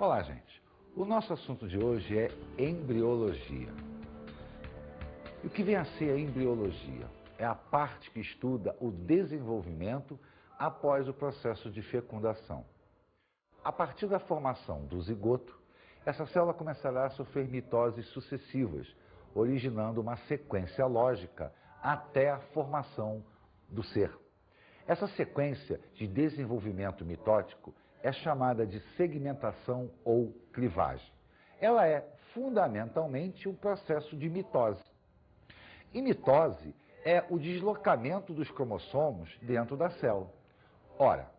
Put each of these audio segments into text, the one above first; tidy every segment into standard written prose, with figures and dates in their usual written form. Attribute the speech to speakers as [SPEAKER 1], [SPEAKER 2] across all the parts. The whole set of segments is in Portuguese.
[SPEAKER 1] Olá, gente. O nosso assunto de hoje é embriologia. E o que vem a ser a embriologia? É a parte que estuda o desenvolvimento após o processo de fecundação. A partir da formação do zigoto, essa célula começará a sofrer mitoses sucessivas, originando uma sequência lógica até a formação do ser. Essa sequência de desenvolvimento mitótico é chamada de segmentação ou clivagem. Ela é fundamentalmente um processo de mitose. E mitose é o deslocamento dos cromossomos dentro da célula. Ora,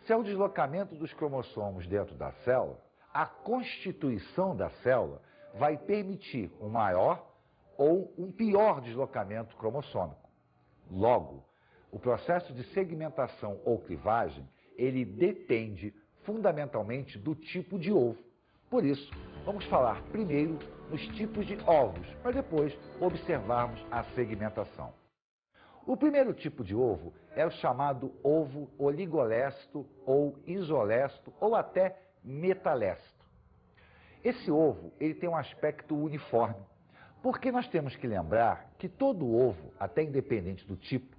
[SPEAKER 1] se é o deslocamento dos cromossomos dentro da célula, a constituição da célula vai permitir um maior ou um pior deslocamento cromossômico. Logo, o processo de segmentação ou clivagem, ele depende fundamentalmente do tipo de ovo. Por isso, vamos falar primeiro nos tipos de ovos, para depois observarmos a segmentação. O primeiro tipo de ovo é o chamado ovo oligolesto ou isolesto ou até metalesto. Esse ovo ele tem um aspecto uniforme, porque nós temos que lembrar que todo ovo, até independente do tipo,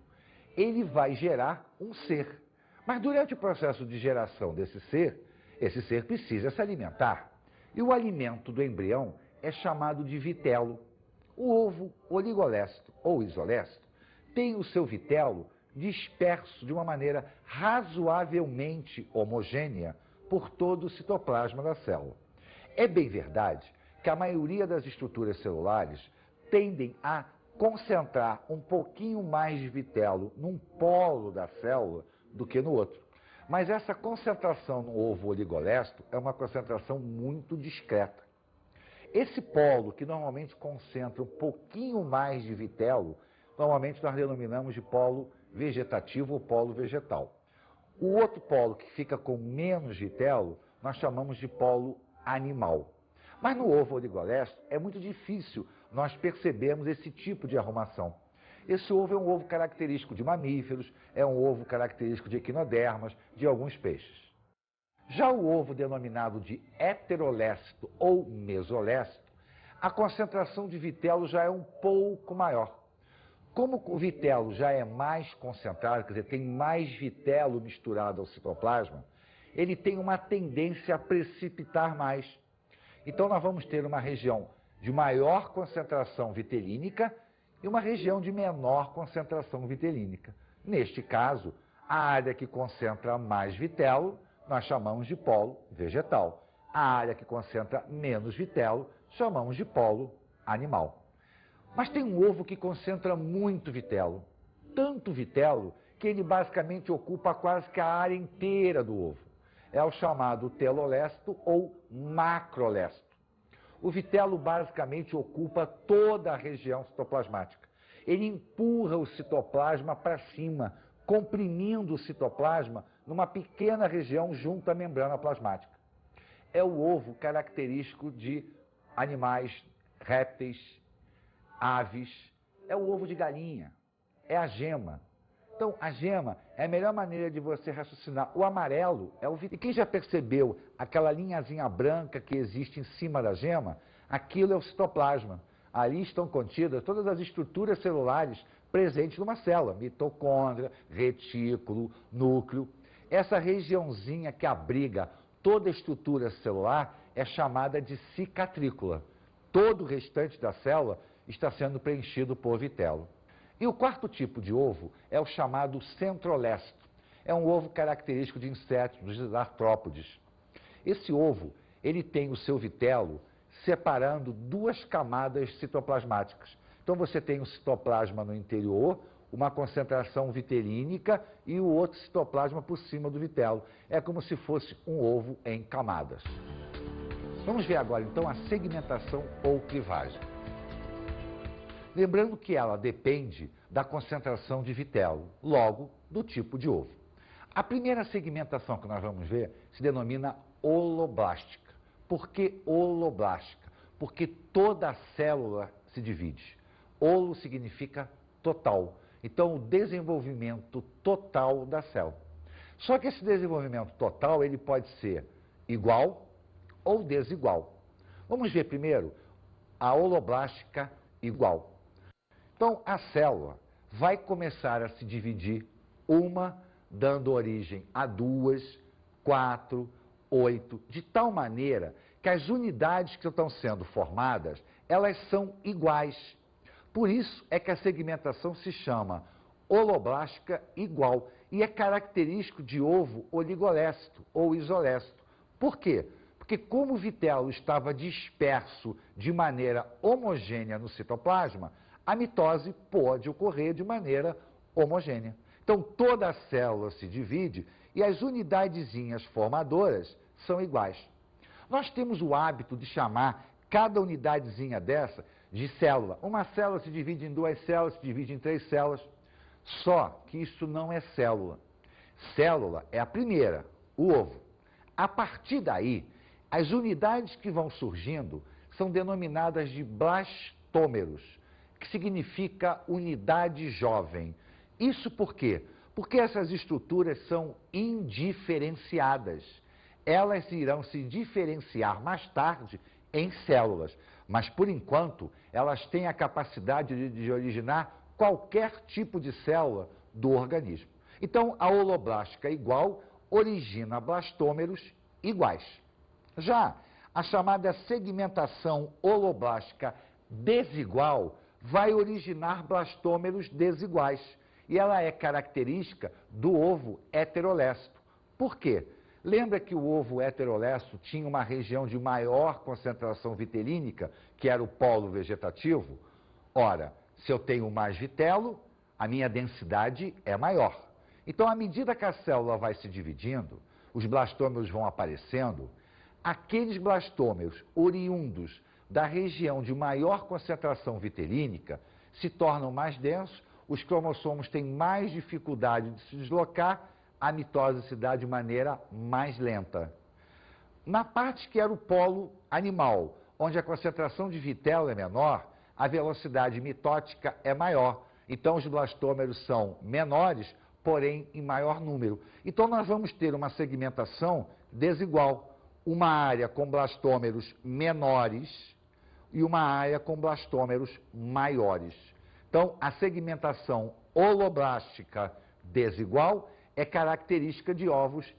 [SPEAKER 1] ele vai gerar um ser. Mas durante o processo de geração desse ser, esse ser precisa se alimentar. E o alimento do embrião é chamado de vitelo. O ovo oligolesto ou isolesto tem o seu vitelo disperso de uma maneira razoavelmente homogênea por todo o citoplasma da célula. É bem verdade que a maioria das estruturas celulares tendem a concentrar um pouquinho mais de vitelo num polo da célula do que no outro. Mas essa concentração no ovo oligolesto é uma concentração muito discreta. Esse polo, que normalmente concentra um pouquinho mais de vitelo, normalmente nós denominamos de polo vegetativo ou polo vegetal. O outro polo, que fica com menos vitelo, nós chamamos de polo animal. Mas no ovo oligolesto é muito difícil nós percebermos esse tipo de arrumação. Esse ovo é um ovo característico de mamíferos, é um ovo característico de equinodermas, de alguns peixes. Já o ovo denominado de heterolesto ou mesolesto, a concentração de vitelo já é um pouco maior. Como o vitelo já é mais concentrado, quer dizer, tem mais vitelo misturado ao citoplasma, ele tem uma tendência a precipitar mais. Então nós vamos ter uma região de maior concentração vitelínica e uma região de menor concentração vitelínica. Neste caso, a área que concentra mais vitelo, nós chamamos de polo vegetal. A área que concentra menos vitelo, chamamos de polo animal. Mas tem um ovo que concentra muito vitelo, tanto vitelo que ele basicamente ocupa quase que a área inteira do ovo. É o chamado telolesto ou macrolesto. O vitelo basicamente ocupa toda a região citoplasmática. Ele empurra o citoplasma para cima, comprimindo o citoplasma numa pequena região junto à membrana plasmática. É o ovo característico de animais, répteis, aves. É o ovo de galinha, é a gema. Então, a gema é a melhor maneira de você raciocinar. O amarelo é o vitelo. E quem já percebeu aquela linhazinha branca que existe em cima da gema? Aquilo é o citoplasma. Ali estão contidas todas as estruturas celulares presentes numa célula. Mitocôndria, retículo, núcleo. Essa regiãozinha que abriga toda a estrutura celular é chamada de cicatrícula. Todo o restante da célula está sendo preenchido por vitelo. E o quarto tipo de ovo é o chamado centrolesto. É um ovo característico de insetos, dos artrópodes. Esse ovo, ele tem o seu vitelo separando duas camadas citoplasmáticas. Então você tem o citoplasma no interior, uma concentração vitelínica e o outro citoplasma por cima do vitelo. É como se fosse um ovo em camadas. Vamos ver agora então a segmentação ou clivagem. Lembrando que ela depende da concentração de vitelo, logo do tipo de ovo. A primeira segmentação que nós vamos ver se denomina holoblástica. Por que holoblástica? Porque toda a célula se divide. Holo significa total. Então, o desenvolvimento total da célula. Só que esse desenvolvimento total ele pode ser igual ou desigual. Vamos ver primeiro a holoblástica igual. Então, a célula vai começar a se dividir, uma dando origem a 2, 4, 8, de tal maneira que as unidades que estão sendo formadas, elas são iguais. Por isso é que a segmentação se chama holoblástica igual e é característico de ovo oligolécito ou isolécito. Por quê? Porque como o vitelo estava disperso de maneira homogênea no citoplasma, a mitose pode ocorrer de maneira homogênea. Então toda a célula se divide e as unidadezinhas formadoras são iguais. Nós temos o hábito de chamar cada unidadezinha dessa de célula. Uma célula se divide em 2 células, se divide em 3 células. Só que isso não é célula. Célula é a primeira, o ovo. A partir daí, as unidades que vão surgindo são denominadas de blastômeros, que significa unidade jovem. Isso por quê? Porque essas estruturas são indiferenciadas. Elas irão se diferenciar mais tarde em células, mas por enquanto elas têm a capacidade de originar qualquer tipo de célula do organismo. Então a holoblástica igual origina blastômeros iguais. Já a chamada segmentação holoblástica desigual vai originar blastômeros desiguais e ela é característica do ovo heterolécito. Por quê? Lembra que o ovo heterolécito tinha uma região de maior concentração vitelínica, que era o polo vegetativo? Ora, se eu tenho mais vitelo, a minha densidade é maior. Então, à medida que a célula vai se dividindo, os blastômeros vão aparecendo, aqueles blastômeros oriundos da região de maior concentração vitelínica se tornam mais densos, os cromossomos têm mais dificuldade de se deslocar, a mitose se dá de maneira mais lenta. Na parte que era o polo animal, onde a concentração de vitelo é menor, a velocidade mitótica é maior. Então, os blastômeros são menores, porém em maior número. Então, nós vamos ter uma segmentação desigual. Uma área com blastômeros menores e uma área com blastômeros maiores. Então, a segmentação holoblástica desigual é característica de ovos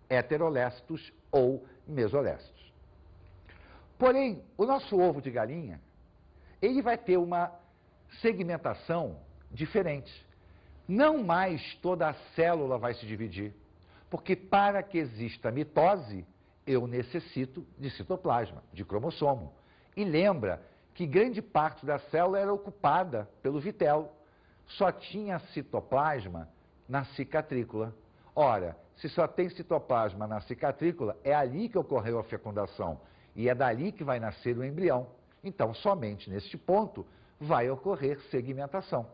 [SPEAKER 1] heterolécitos ou mesolécitos. Porém, o nosso ovo de galinha, ele vai ter uma segmentação diferente. Não mais toda a célula vai se dividir, porque para que exista mitose, eu necessito de citoplasma, de cromossomo. E lembra que grande parte da célula era ocupada pelo vitelo. Só tinha citoplasma na cicatrícula. Ora, se só tem citoplasma na cicatrícula, é ali que ocorreu a fecundação e é dali que vai nascer o embrião. Então, somente neste ponto vai ocorrer segmentação.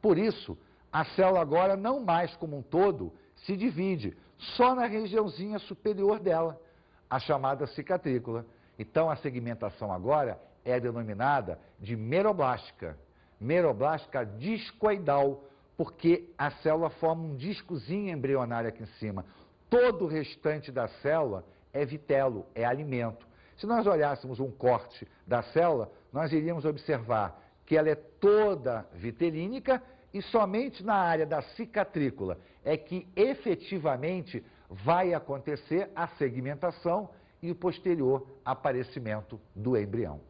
[SPEAKER 1] Por isso, a célula agora não mais como um todo se divide, só na regiãozinha superior dela, a chamada cicatrícula. Então, a segmentação agora é denominada de meroblástica, meroblástica discoidal, porque a célula forma um discozinho embrionário aqui em cima. Todo o restante da célula é vitelo, é alimento. Se nós olhássemos um corte da célula, nós iríamos observar que ela é toda vitelínica e somente na área da cicatrícula é que efetivamente vai acontecer a segmentação e o posterior aparecimento do embrião.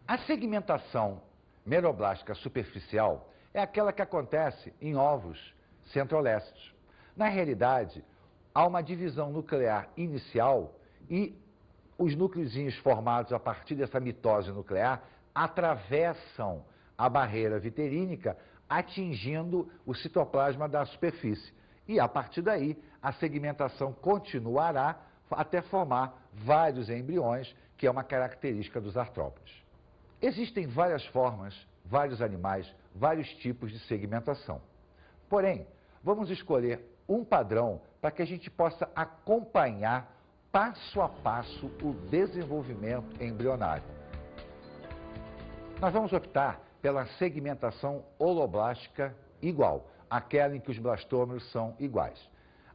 [SPEAKER 1] A segmentação meroblástica superficial é aquela que acontece em ovos centrolécitos. Na realidade, há uma divisão nuclear inicial e os núcleozinhos formados a partir dessa mitose nuclear atravessam a barreira vitelínica, atingindo o citoplasma da superfície. E a partir daí, a segmentação continuará até formar vários embriões, que é uma característica dos artrópodes. Existem várias formas, vários animais, vários tipos de segmentação. Porém, vamos escolher um padrão para que a gente possa acompanhar passo a passo o desenvolvimento embrionário. Nós vamos optar pela segmentação holoblástica igual, aquela em que os blastômeros são iguais.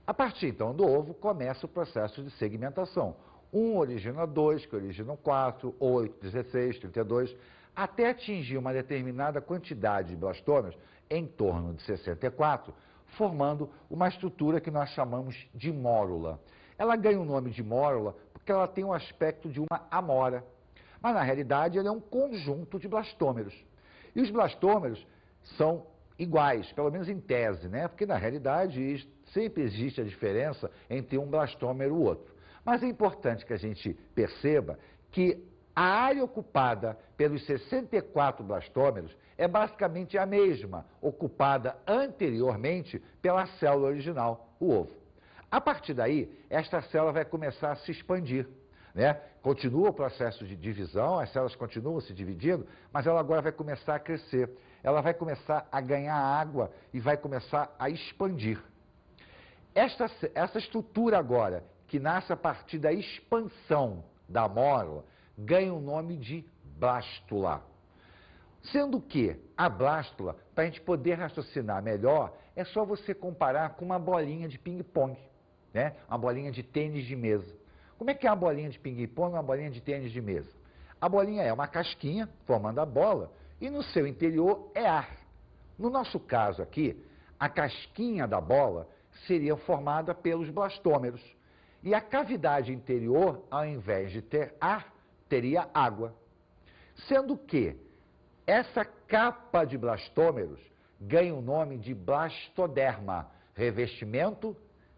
[SPEAKER 1] A partir então do ovo começa o processo de segmentação. Um origina 2, que originam 4, 8, 16, 32, até atingir uma determinada quantidade de blastômeros, em torno de 64, formando uma estrutura que nós chamamos de mórula. Ela ganha o nome de mórula porque ela tem o aspecto de uma amora, mas na realidade ela é um conjunto de blastômeros. E os blastômeros são iguais, pelo menos em tese, né? Porque na realidade sempre existe a diferença entre um blastômero e o outro. Mas é importante que a gente perceba que a área ocupada pelos 64 blastômeros é basicamente a mesma ocupada anteriormente pela célula original, o ovo. A partir daí, esta célula vai começar a se expandir, né? Continua o processo de divisão, as células continuam se dividindo, mas ela agora vai começar a crescer. Ela vai começar a ganhar água e vai começar a expandir. Essa estrutura agora, que nasce a partir da expansão da mórula, ganha o nome de blástula. Sendo que a blástula, para a gente poder raciocinar melhor, é só você comparar com uma bolinha de ping-pong, né? Uma bolinha de tênis de mesa. Como é que é uma bolinha de ping-pong e uma bolinha de tênis de mesa? A bolinha é uma casquinha formando a bola e no seu interior é ar. No nosso caso aqui, a casquinha da bola seria formada pelos blastômeros. E a cavidade interior, ao invés de ter ar, teria água. Sendo que essa capa de blastômeros ganha o nome de blastoderma, revestimento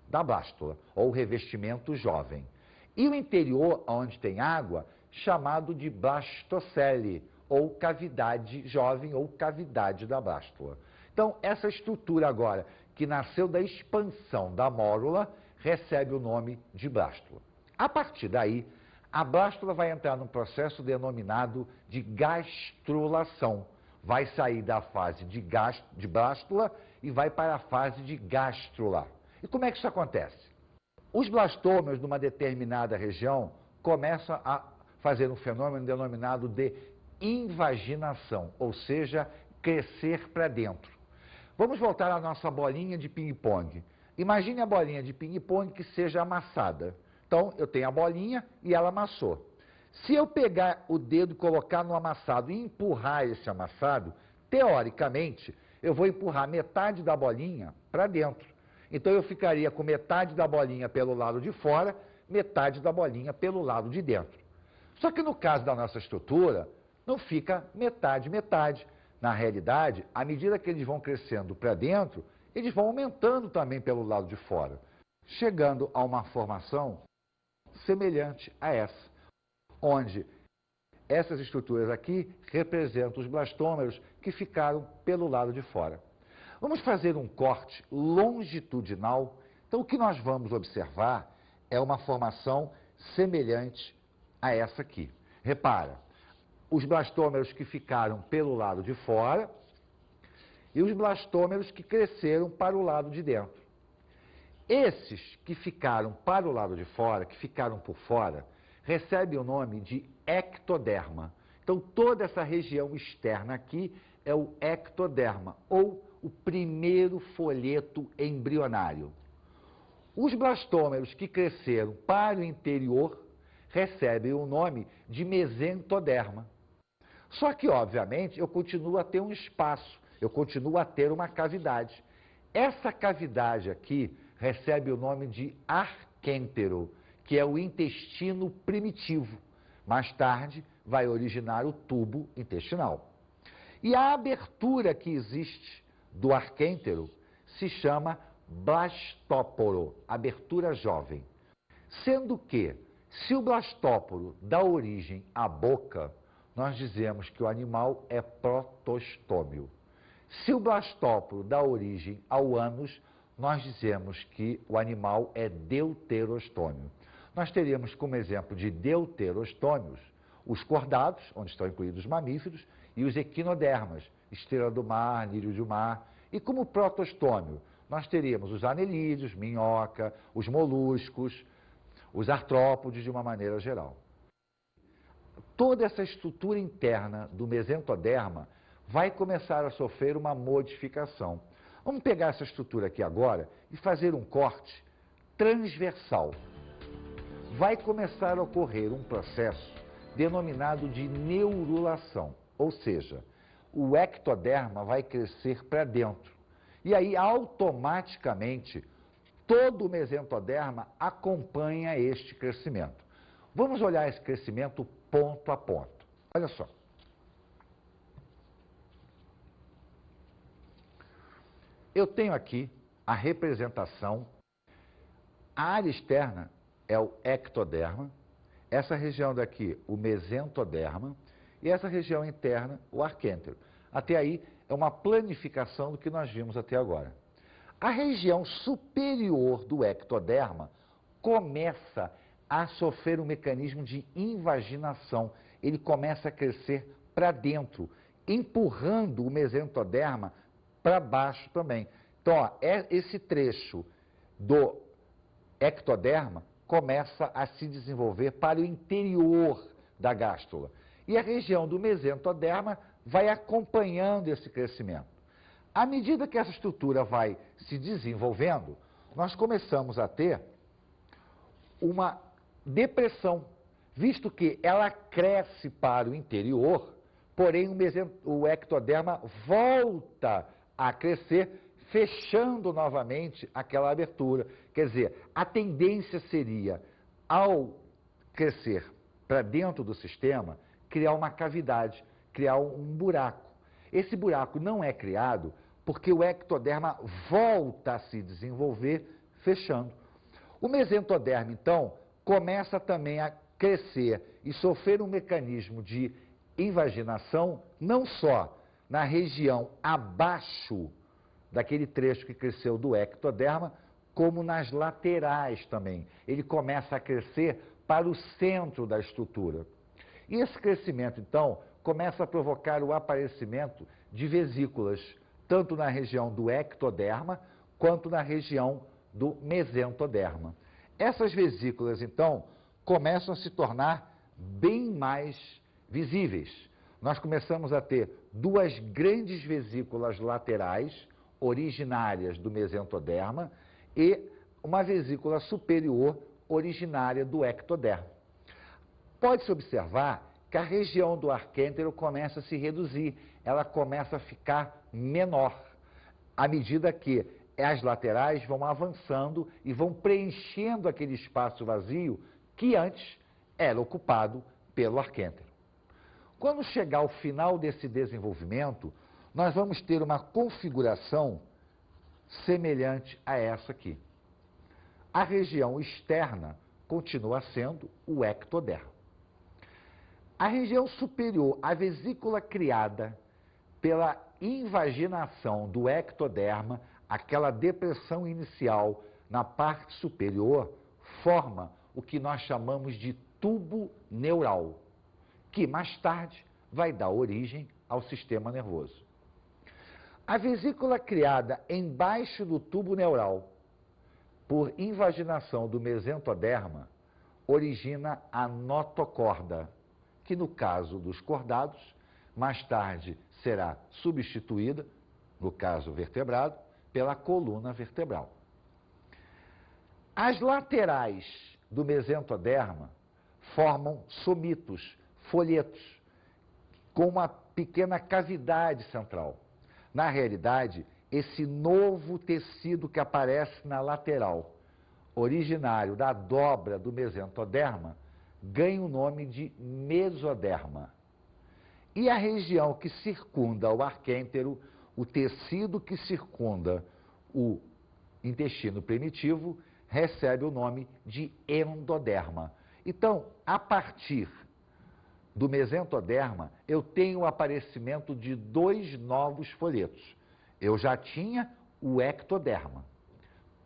[SPEAKER 1] da blástula, ou revestimento jovem. E o interior, onde tem água, chamado de blastocele, ou cavidade jovem, ou cavidade da blástula. Então, essa estrutura agora, que nasceu da expansão da mórula, recebe o nome de blástula. A partir daí, a blástula vai entrar num processo denominado de gastrulação. Vai sair da fase de blástula e vai para a fase de gástrula. E como é que isso acontece? Os blastômeros de uma determinada região começam a fazer um fenômeno denominado de invaginação, ou seja, crescer para dentro. Vamos voltar à nossa bolinha de ping-pong. Imagine a bolinha de ping-pong que seja amassada. Então, eu tenho a bolinha e ela amassou. Se eu pegar o dedo, colocar no amassado e empurrar esse amassado, teoricamente, eu vou empurrar metade da bolinha para dentro. Então, eu ficaria com metade da bolinha pelo lado de fora, metade da bolinha pelo lado de dentro. Só que no caso da nossa estrutura, não fica metade, metade. Na realidade, à medida que eles vão crescendo para dentro, eles vão aumentando também pelo lado de fora, chegando a uma formação semelhante a essa, onde essas estruturas aqui representam os blastômeros que ficaram pelo lado de fora. Vamos fazer um corte longitudinal. Então, o que nós vamos observar é uma formação semelhante a essa aqui. Repara, os blastômeros que ficaram pelo lado de fora e os blastômeros que cresceram para o lado de dentro. Esses que ficaram para o lado de fora, que ficaram por fora, recebem o nome de ectoderma. Então, toda essa região externa aqui é o ectoderma, ou o primeiro folheto embrionário. Os blastômeros que cresceram para o interior recebem o nome de mesentoderma. Só que, obviamente, eu continuo a ter um espaço, eu continuo a ter uma cavidade. Essa cavidade aqui recebe o nome de arquêntero, que é o intestino primitivo. Mais tarde, vai originar o tubo intestinal. E a abertura que existe do arquêntero se chama blastóporo, abertura jovem. Sendo que, se o blastóporo dá origem à boca, nós dizemos que o animal é protostômio. Se o blastóporo dá origem ao ânus, nós dizemos que o animal é deuterostômio. Nós teríamos como exemplo de deuterostômios os cordados, onde estão incluídos os mamíferos, e os equinodermas, estrela do mar, lírio do mar. E como protostômio, nós teríamos os anelídeos, minhoca, os moluscos, os artrópodes de uma maneira geral. Toda essa estrutura interna do mesentoderma vai começar a sofrer uma modificação. Vamos pegar essa estrutura aqui agora e fazer um corte transversal. vai começar a ocorrer um processo denominado de neurulação, ou seja, o ectoderma vai crescer para dentro. E aí, automaticamente, todo o mesentoderma acompanha este crescimento. Vamos olhar esse crescimento ponto a ponto. Olha só. Eu tenho aqui a representação. A área externa é o ectoderma, essa região daqui, o mesentoderma, e essa região interna, o arquêntero. Até aí é uma planificação do que nós vimos até agora. A região superior do ectoderma começa a sofrer um mecanismo de invaginação. Ele começa a crescer para dentro, empurrando o mesentoderma para baixo também. Então, ó, esse trecho do ectoderma começa a se desenvolver para o interior da gástula. E a região do mesentoderma vai acompanhando esse crescimento. À medida que essa estrutura vai se desenvolvendo, nós começamos a ter uma depressão, visto que ela cresce para o interior, porém o ectoderma volta a crescer, fechando novamente aquela abertura. Quer dizer, a tendência seria, ao crescer para dentro do sistema, criar uma cavidade, criar um buraco. Esse buraco não é criado porque o ectoderma volta a se desenvolver, fechando. O mesentoderma, então, começa também a crescer e sofrer um mecanismo de invaginação, não só na região abaixo daquele trecho que cresceu do ectoderma, como nas laterais também. Ele começa a crescer para o centro da estrutura. E esse crescimento, então, começa a provocar o aparecimento de vesículas, tanto na região do ectoderma, quanto na região do mesentoderma. Essas vesículas, então, começam a se tornar bem mais visíveis. Nós começamos a ter duas grandes vesículas laterais, originárias do mesentoderma, e uma vesícula superior, originária do ectoderma. Pode-se observar que a região do arquêntero começa a se reduzir, ela começa a ficar menor, à medida que as laterais vão avançando e vão preenchendo aquele espaço vazio que antes era ocupado pelo arquêntero. Quando chegar ao final desse desenvolvimento, nós vamos ter uma configuração semelhante a essa aqui. A região externa continua sendo o ectoderma. A região superior, a vesícula criada pela invaginação do ectoderma, aquela depressão inicial na parte superior, forma o que nós chamamos de tubo neural, que mais tarde vai dar origem ao sistema nervoso. A vesícula criada embaixo do tubo neural, por invaginação do mesentoderma, origina a notocorda, que no caso dos cordados, mais tarde será substituída, no caso vertebrado, pela coluna vertebral. As laterais do mesentoderma formam somitos, folhetos, com uma pequena cavidade central. Na realidade, esse novo tecido que aparece na lateral, originário da dobra do mesentoderma, ganha o nome de mesoderma. E a região que circunda o arquêntero, o tecido que circunda o intestino primitivo, recebe o nome de endoderma. Então, a partir do mesentoderma, eu tenho o aparecimento de dois novos folhetos. Eu já tinha o ectoderma.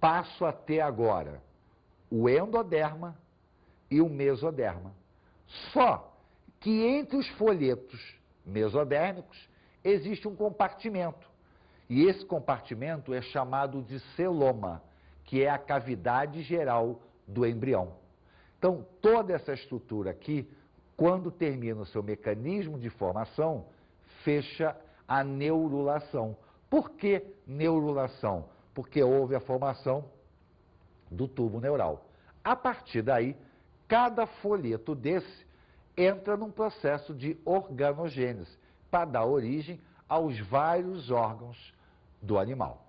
[SPEAKER 1] Passo a ter agora o endoderma e o mesoderma. Só que entre os folhetos mesodérmicos existe um compartimento. E esse compartimento é chamado de celoma, que é a cavidade geral do embrião. Então, toda essa estrutura aqui, quando termina o seu mecanismo de formação, fecha a neurulação. Por que neurulação? Porque houve a formação do tubo neural. A partir daí, Cada folheto desse entra num processo de organogênese para dar origem aos vários órgãos do animal.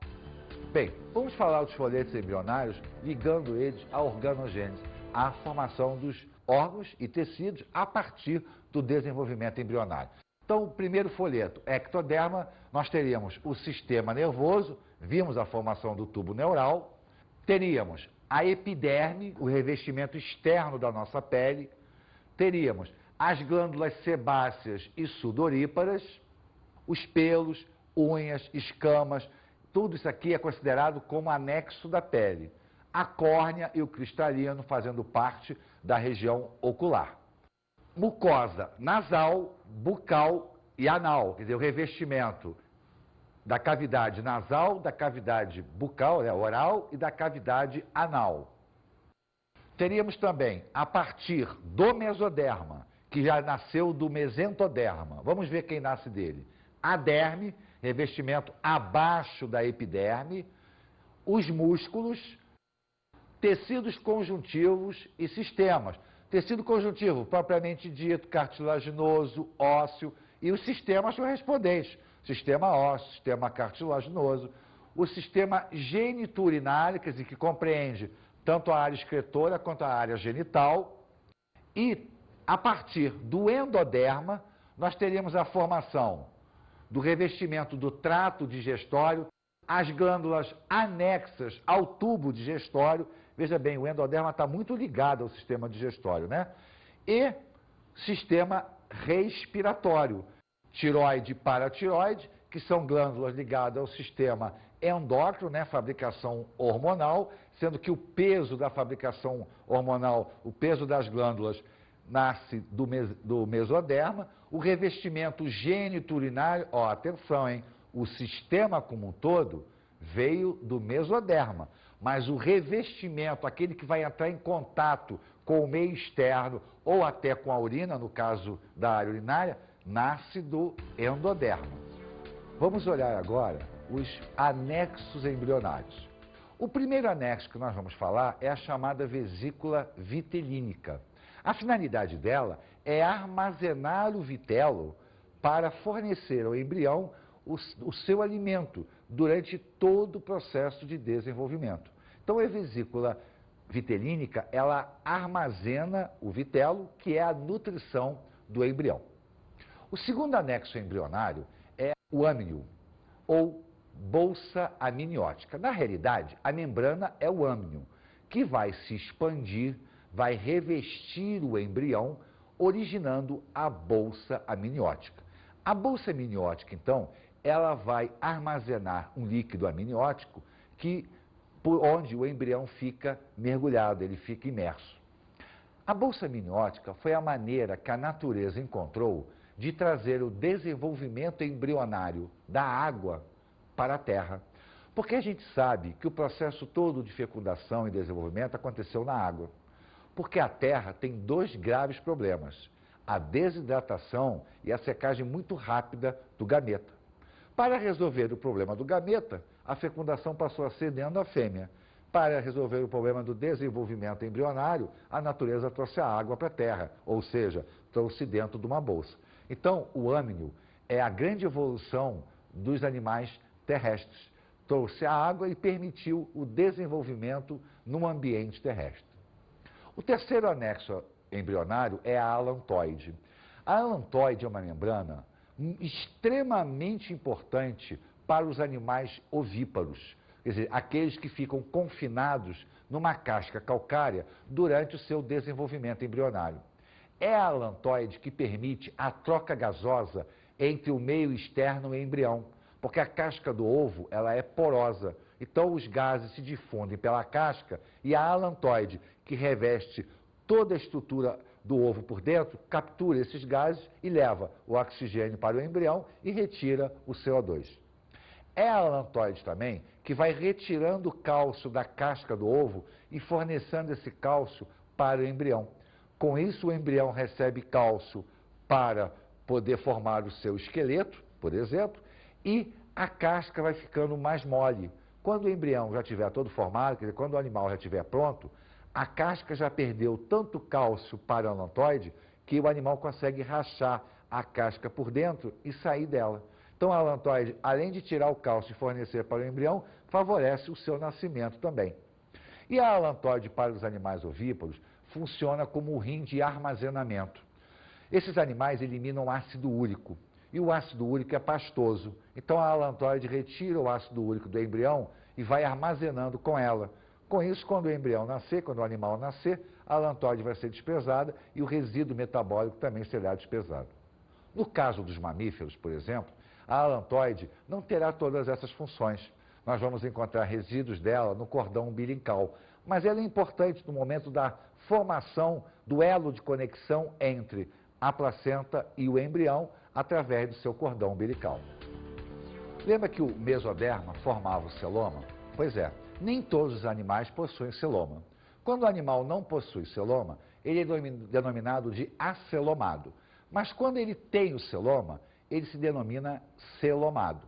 [SPEAKER 1] Bem, vamos falar dos folhetos embrionários ligando eles à organogênese, à formação dos órgãos e tecidos a partir do desenvolvimento embrionário. Então, o primeiro folheto, ectoderma, nós teríamos o sistema nervoso, vimos a formação do tubo neural, teríamos a epiderme, o revestimento externo da nossa pele, teríamos as glândulas sebáceas e sudoríparas, os pelos, unhas, escamas, tudo isso aqui é considerado como anexo da pele. A córnea e o cristalino fazendo parte da região ocular. Mucosa nasal, bucal e anal, quer dizer, o revestimento da cavidade nasal, da cavidade bucal, oral, e da cavidade anal. Teríamos também, a partir do mesoderma, que já nasceu do mesentoderma, vamos ver quem nasce dele. A derme, revestimento abaixo da epiderme, os músculos, tecidos conjuntivos e sistemas. Tecido conjuntivo, propriamente dito, cartilaginoso, ósseo, e os sistemas correspondentes. Sistema ósseo, sistema cartilaginoso, o sistema geniturinário, quer dizer, que compreende tanto a área excretora quanto a área genital, e a partir do endoderma, nós teríamos a formação do revestimento do trato digestório, as glândulas anexas ao tubo digestório. Veja bem, o endoderma está muito ligado ao sistema digestório, né? E sistema respiratório, tiroide e paratiroide, que são glândulas ligadas ao sistema endócrino, né? Fabricação hormonal, sendo que o peso da fabricação hormonal, o peso das glândulas, nasce do mesoderma. O revestimento geniturinário, ó, atenção, hein? O sistema como um todo veio do mesoderma, mas o revestimento, aquele que vai entrar em contato com o meio externo ou até com a urina, no caso da área urinária, nasce do endoderma. Vamos olhar agora os anexos embrionários. O primeiro anexo que nós vamos falar é a chamada vesícula vitelínica. A finalidade dela é armazenar o vitelo para fornecer ao embrião o seu alimento durante todo o processo de desenvolvimento. Então, a vesícula vitelínica, ela armazena o vitelo, que é a nutrição do embrião. O segundo anexo embrionário é o âmnio, ou bolsa amniótica. Na realidade, a membrana é o âmnio, que vai se expandir, vai revestir o embrião, originando a bolsa amniótica. A bolsa amniótica, então, ela vai armazenar um líquido amniótico por onde o embrião fica mergulhado, ele fica imerso. A bolsa amniótica foi a maneira que a natureza encontrou de trazer o desenvolvimento embrionário da água para a Terra. Porque a gente sabe que o processo todo de fecundação e desenvolvimento aconteceu na água. Porque a Terra tem dois graves problemas: a desidratação e a secagem muito rápida do gameta. Para resolver o problema do gameta, a fecundação passou a ser dentro da fêmea. Para resolver o problema do desenvolvimento embrionário, a natureza trouxe a água para a Terra, ou seja, trouxe dentro de uma bolsa. Então, o âmnio é a grande evolução dos animais terrestres. Trouxe a água e permitiu o desenvolvimento num ambiente terrestre. O terceiro anexo embrionário é a alantoide. A alantoide é uma membrana extremamente importante para os animais ovíparos, quer dizer, aqueles que ficam confinados numa casca calcária durante o seu desenvolvimento embrionário. É a alantoide que permite a troca gasosa entre o meio externo e o embrião, porque a casca do ovo ela é porosa, então os gases se difundem pela casca e a alantoide, que reveste toda a estrutura do ovo por dentro, captura esses gases e leva o oxigênio para o embrião e retira o CO2. É a alantoide também que vai retirando o cálcio da casca do ovo e fornecendo esse cálcio para o embrião. Com isso, o embrião recebe cálcio para poder formar o seu esqueleto, por exemplo, e a casca vai ficando mais mole. Quando o embrião já estiver todo formado, quer dizer, quando o animal já estiver pronto, a casca já perdeu tanto cálcio para o alantoide que o animal consegue rachar a casca por dentro e sair dela. Então, a alantoide, além de tirar o cálcio e fornecer para o embrião, favorece o seu nascimento também. E a alantoide para os animais ovíparos funciona como um rim de armazenamento. Esses animais eliminam ácido úrico, e o ácido úrico é pastoso. Então, a alantoide retira o ácido úrico do embrião e vai armazenando com ela. Com isso, quando o embrião nascer, quando o animal nascer, a alantoide vai ser despesada e o resíduo metabólico também será despesado. No caso dos mamíferos, por exemplo, a alantoide não terá todas essas funções. Nós vamos encontrar resíduos dela no cordão umbilical, mas ela é importante no momento da formação do elo de conexão entre a placenta e o embrião através do seu cordão umbilical. Lembra que o mesoderma formava o celoma? Pois é, nem todos os animais possuem celoma. Quando o animal não possui celoma, ele é denominado de acelomado. Mas quando ele tem o celoma, ele se denomina celomado.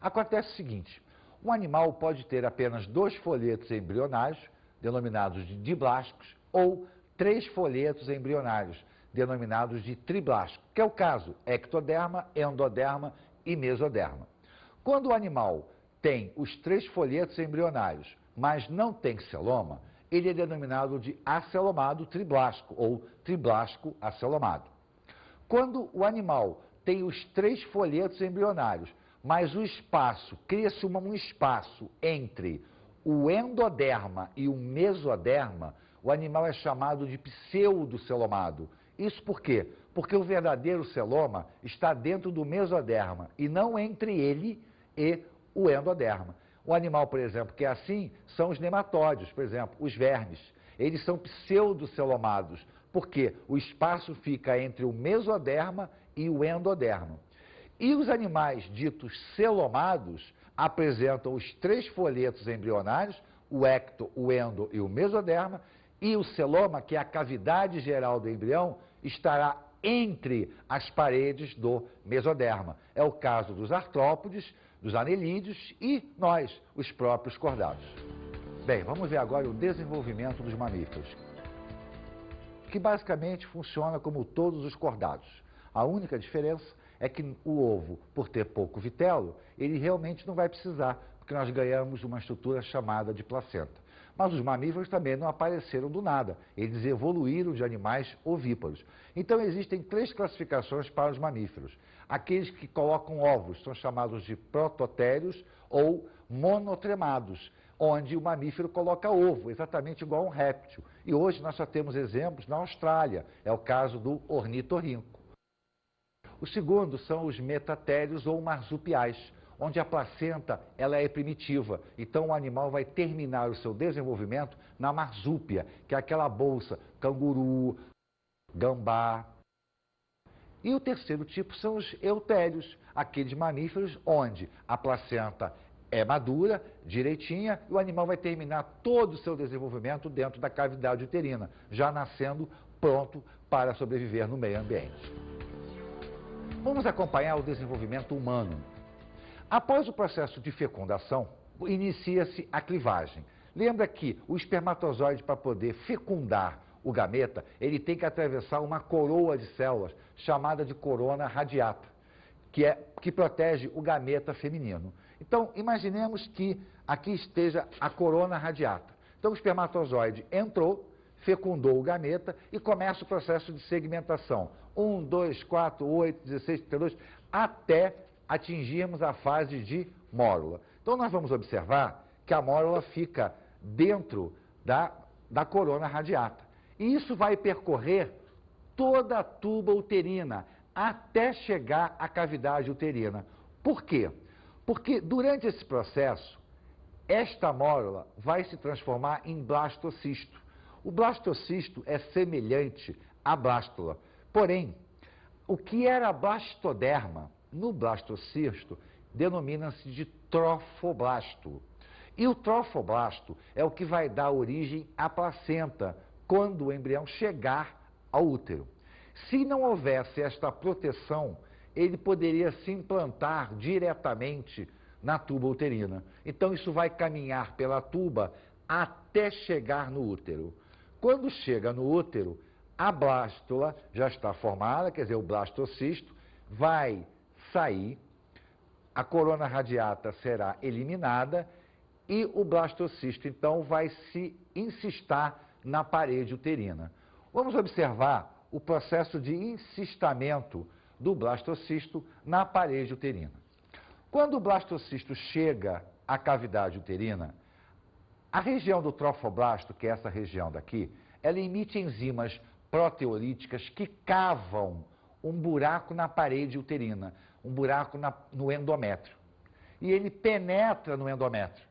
[SPEAKER 1] Acontece o seguinte, um animal pode ter apenas 2 folhetos embrionários, denominados de diblásticos, ou 3 folhetos embrionários, denominados de triblásticos, que é o caso ectoderma, endoderma e mesoderma. Quando o animal tem os 3 folhetos embrionários, mas não tem celoma, ele é denominado de acelomado triblástico ou triblástico acelomado. Quando o animal tem os 3 folhetos embrionários, mas o espaço, cria-se um espaço entre o endoderma e o mesoderma, o animal é chamado de pseudocelomado. Isso por quê? Porque o verdadeiro celoma está dentro do mesoderma e não entre ele e o endoderma. O animal, por exemplo, que é assim, são os nematóides, por exemplo, os vermes. Eles são pseudocelomados, porque o espaço fica entre o mesoderma e o endoderma. E os animais ditos celomados apresentam os 3 folhetos embrionários, o ecto, o endo e o mesoderma, e o celoma, que é a cavidade geral do embrião, estará entre as paredes do mesoderma. É o caso dos artrópodes, dos anelídeos e nós, os próprios cordados. Bem, vamos ver agora o desenvolvimento dos mamíferos, que basicamente funciona como todos os cordados. A única diferença é que o ovo, por ter pouco vitelo, ele realmente não vai precisar, porque nós ganhamos uma estrutura chamada de placenta. Mas os mamíferos também não apareceram do nada, eles evoluíram de animais ovíparos. Então existem 3 classificações para os mamíferos. Aqueles que colocam ovos são chamados de prototérios ou monotremados, onde o mamífero coloca ovo, exatamente igual a um réptil. E hoje nós só temos exemplos na Austrália, é o caso do ornitorrinco. O segundo são os metatérios ou marsupiais, onde a placenta ela é primitiva. Então o animal vai terminar o seu desenvolvimento na marsúpia, que é aquela bolsa, canguru, gambá. E o terceiro tipo são os eutérios, aqueles mamíferos onde a placenta é madura, direitinha, e o animal vai terminar todo o seu desenvolvimento dentro da cavidade uterina, já nascendo pronto para sobreviver no meio ambiente. Vamos acompanhar o desenvolvimento humano. Após o processo de fecundação, inicia-se a clivagem. Lembra que o espermatozoide, para poder fecundar o gameta, ele tem que atravessar uma coroa de células chamada de corona radiata, que protege o gameta feminino. Então, imaginemos que aqui esteja a corona radiata. Então, o espermatozoide entrou, fecundou o gameta e começa o processo de segmentação. 1, 2, 4, 8, 16, 32, até atingirmos a fase de mórula. Então, nós vamos observar que a mórula fica dentro da corona radiata. E isso vai percorrer toda a tuba uterina, até chegar à cavidade uterina. Por quê? Porque durante esse processo, esta mórula vai se transformar em blastocisto. O blastocisto é semelhante à blástula. Porém, o que era blastoderma, no blastocisto, denomina-se de trofoblasto. E o trofoblasto é o que vai dar origem à placenta, quando o embrião chegar ao útero. Se não houvesse esta proteção, ele poderia se implantar diretamente na tuba uterina. Então, isso vai caminhar pela tuba até chegar no útero. Quando chega no útero, a blástula já está formada, quer dizer, o blastocisto vai sair, a corona radiata será eliminada e o blastocisto, então, vai se incistar na parede uterina. Vamos observar o processo de incistamento do blastocisto na parede uterina. Quando o blastocisto chega à cavidade uterina, a região do trofoblasto, que é essa região daqui, ela emite enzimas proteolíticas que cavam um buraco na parede uterina, um buraco no endométrio. E ele penetra no endométrio.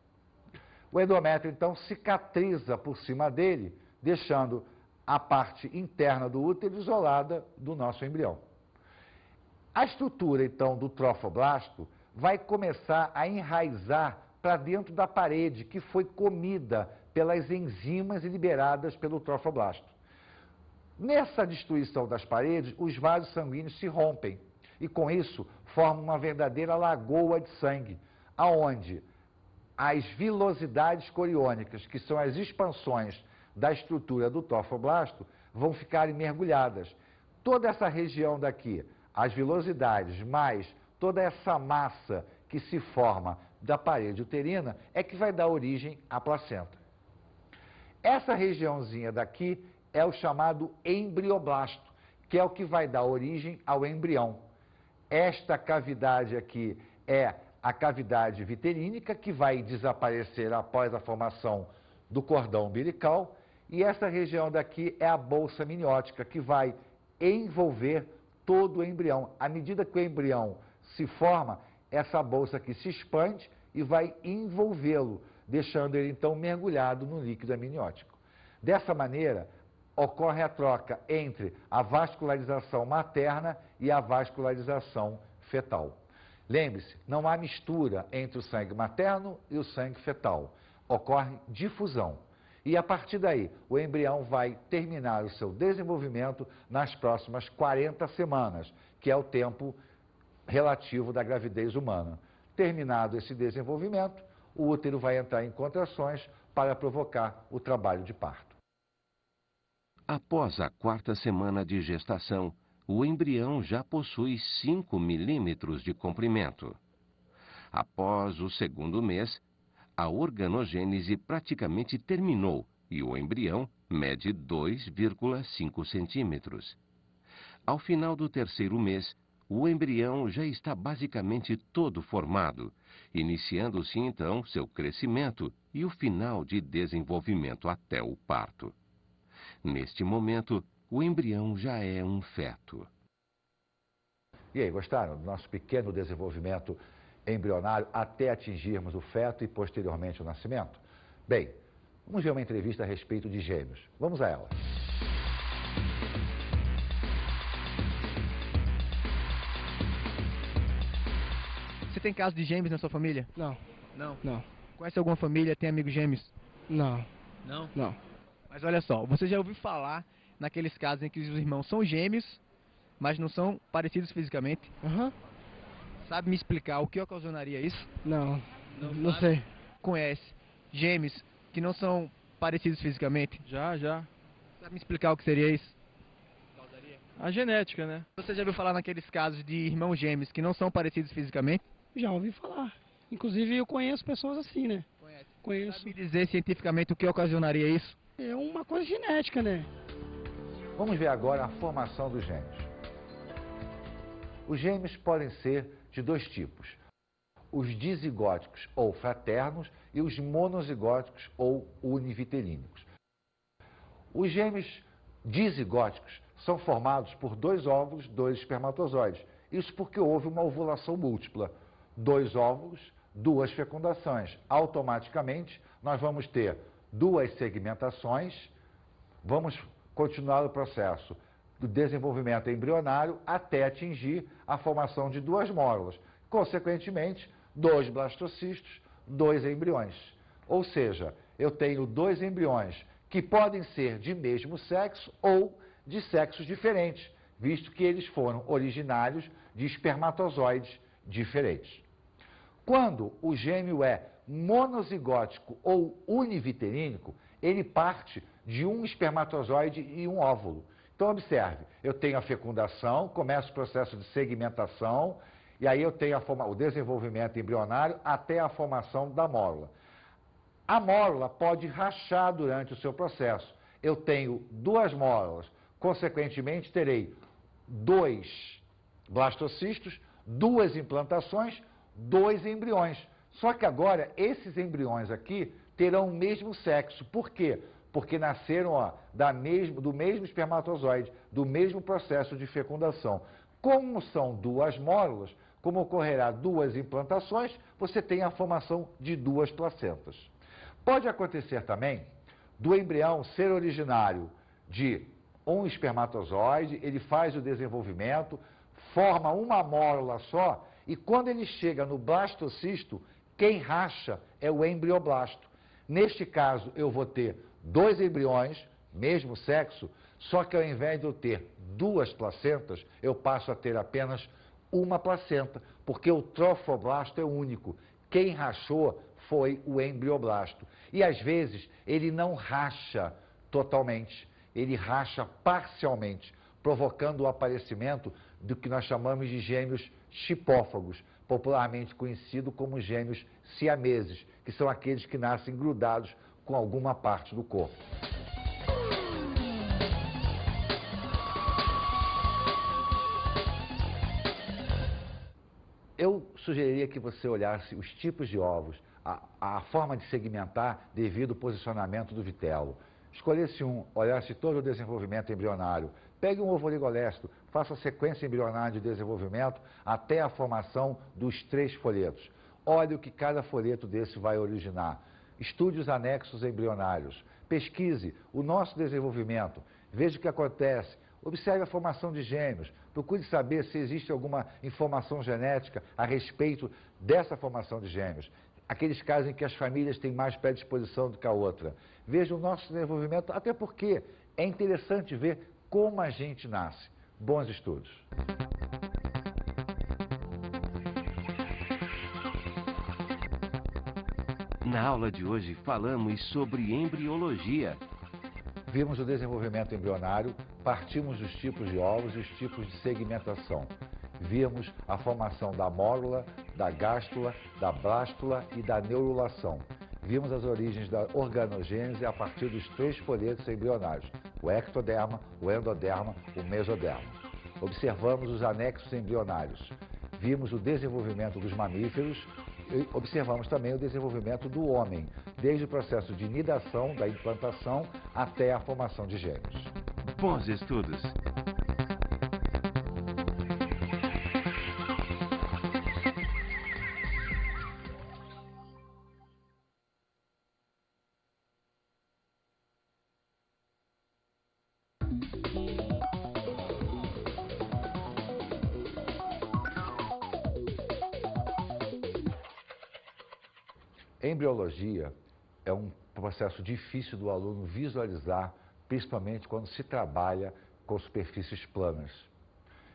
[SPEAKER 1] O endométrio, então, cicatriza por cima dele, deixando a parte interna do útero isolada do nosso embrião. A estrutura, então, do trofoblasto vai começar a enraizar para dentro da parede, que foi comida pelas enzimas liberadas pelo trofoblasto. Nessa destruição das paredes, os vasos sanguíneos se rompem e, com isso, formam uma verdadeira lagoa de sangue, aonde as vilosidades coriônicas, que são as expansões da estrutura do trofoblasto, vão ficar mergulhadas. Toda essa região daqui, as vilosidades, mais toda essa massa que se forma da parede uterina, é que vai dar origem à placenta. Essa regiãozinha daqui é o chamado embrioblasto, que é o que vai dar origem ao embrião. Esta cavidade aqui é a cavidade viterínica, que vai desaparecer após a formação do cordão umbilical, e essa região daqui é a bolsa amniótica, que vai envolver todo o embrião. À medida que o embrião se forma, essa bolsa aqui se expande e vai envolvê-lo, deixando ele então mergulhado no líquido amniótico. Dessa maneira, ocorre a troca entre a vascularização materna e a vascularização fetal. Lembre-se, não há mistura entre o sangue materno e o sangue fetal. Ocorre difusão. E a partir daí, o embrião vai terminar o seu desenvolvimento nas próximas 40 semanas, que é o tempo relativo da gravidez humana. Terminado esse desenvolvimento, o útero vai entrar em contrações para provocar o trabalho de parto.
[SPEAKER 2] Após a 4ª semana de gestação, o embrião já possui 5 milímetros de comprimento. Após o 2º mês, a organogênese praticamente terminou e o embrião mede 2,5 centímetros. Ao final do 3º mês, o embrião já está basicamente todo formado, iniciando-se então seu crescimento e o final de desenvolvimento até o parto. Neste momento, o embrião já é um feto.
[SPEAKER 1] E aí, gostaram do nosso pequeno desenvolvimento embrionário até atingirmos o feto e posteriormente o nascimento? Bem, vamos ver uma entrevista a respeito de gêmeos. Vamos a ela.
[SPEAKER 3] Você tem caso de gêmeos na sua família?
[SPEAKER 4] Não.
[SPEAKER 3] Não?
[SPEAKER 4] Não.
[SPEAKER 3] Conhece alguma família, tem amigos gêmeos?
[SPEAKER 4] Não.
[SPEAKER 3] Não?
[SPEAKER 4] Não.
[SPEAKER 3] Mas olha só, você já ouviu falar naqueles casos em que os irmãos são gêmeos, mas não são parecidos fisicamente?
[SPEAKER 4] Aham.
[SPEAKER 3] Sabe me explicar o que ocasionaria isso?
[SPEAKER 4] Não. Não
[SPEAKER 3] sabe?
[SPEAKER 4] sei.
[SPEAKER 3] Conhece gêmeos que não são parecidos fisicamente?
[SPEAKER 5] Já.
[SPEAKER 3] Sabe me explicar o que seria isso?
[SPEAKER 5] A genética, né?
[SPEAKER 3] Você já ouviu falar naqueles casos de irmãos gêmeos que não são parecidos fisicamente?
[SPEAKER 4] Já ouvi falar. Inclusive eu conheço pessoas assim, né? Conheço.
[SPEAKER 3] Sabe me dizer cientificamente o que ocasionaria isso?
[SPEAKER 4] É uma coisa genética, né?
[SPEAKER 1] Vamos ver agora a formação dos gêmeos. Os gêmeos podem ser de dois tipos: os dizigóticos ou fraternos e os monozigóticos ou univitelínicos. Os gêmeos dizigóticos são formados por 2 óvulos, 2 espermatozoides. Isso porque houve uma ovulação múltipla. 2 óvulos, 2 fecundações. Automaticamente, nós vamos ter 2 segmentações. Vamos continuar o processo do desenvolvimento embrionário até atingir a formação de 2 mórulas. Consequentemente, 2 blastocistos, 2 embriões. Ou seja, eu tenho 2 embriões que podem ser de mesmo sexo ou de sexos diferentes, visto que eles foram originários de espermatozoides diferentes. Quando o gêmeo é monozigótico ou univitelínico, ele parte de um espermatozoide e um óvulo. Então, observe, eu tenho a fecundação, começa o processo de segmentação, e aí eu tenho o desenvolvimento embrionário até a formação da mórula. A mórula pode rachar durante o seu processo. Eu tenho 2 mórulas, consequentemente terei 2 blastocistos, 2 implantações, 2 embriões. Só que agora, esses embriões aqui terão o mesmo sexo. Por quê? Porque nasceram do mesmo espermatozoide, do mesmo processo de fecundação. Como são 2 mórulas, como ocorrerá 2 implantações, você tem a formação de 2 placentas. Pode acontecer também do embrião ser originário de um espermatozoide, ele faz o desenvolvimento, forma uma mórula só, e quando ele chega no blastocisto, quem racha é o embrioblasto. Neste caso, eu vou ter 2 embriões, mesmo sexo, só que ao invés de eu ter 2 placentas, eu passo a ter apenas uma placenta, porque o trofoblasto é único. Quem rachou foi o embrioblasto. E às vezes ele não racha totalmente, ele racha parcialmente, provocando o aparecimento do que nós chamamos de gêmeos chipófagos, popularmente conhecido como gêmeos siameses, que são aqueles que nascem grudados com alguma parte do corpo. Eu sugeriria que você olhasse os tipos de ovos, a forma de segmentar devido ao posicionamento do vitelo. Escolhesse um, olhasse todo o desenvolvimento embrionário. Pegue um ovo oligolesto, faça a sequência embrionária de desenvolvimento até a formação dos 3 folhetos. Olhe o que cada folheto desse vai originar. Estude os anexos embrionários. Pesquise o nosso desenvolvimento. Veja o que acontece. Observe a formação de gêmeos. Procure saber se existe alguma informação genética a respeito dessa formação de gêmeos. Aqueles casos em que as famílias têm mais predisposição do que a outra. Veja o nosso desenvolvimento, até porque é interessante ver como a gente nasce. Bons estudos.
[SPEAKER 2] Na aula de hoje falamos sobre embriologia.
[SPEAKER 1] Vimos o desenvolvimento embrionário, partimos dos tipos de ovos e os tipos de segmentação. Vimos a formação da mórula, da gástula, da blástula e da neurulação. Vimos as origens da organogênese a partir dos 3 folhetos embrionários, o ectoderma, o endoderma, o mesoderma. Observamos os anexos embrionários. Vimos o desenvolvimento dos mamíferos e observamos também o desenvolvimento do homem, desde o processo de nidação, da implantação, até a formação de gêmeos.
[SPEAKER 2] Bons estudos!
[SPEAKER 1] Embriologia é um processo difícil do aluno visualizar, principalmente quando se trabalha com superfícies planas.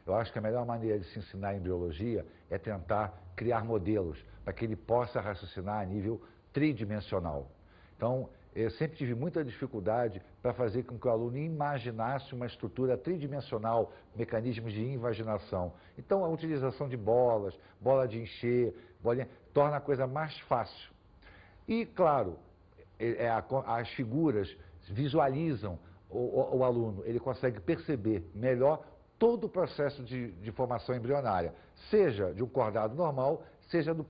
[SPEAKER 1] Eu acho que a melhor maneira de se ensinar embriologia é tentar criar modelos para que ele possa raciocinar a nível tridimensional. Então, eu sempre tive muita dificuldade para fazer com que o aluno imaginasse uma estrutura tridimensional, mecanismos de invaginação. Então, a utilização de bolas, bola de encher, bolinha, torna a coisa mais fácil. E, claro, as figuras visualizam o aluno, ele consegue perceber melhor todo o processo de formação embrionária, seja de um cordado normal, seja do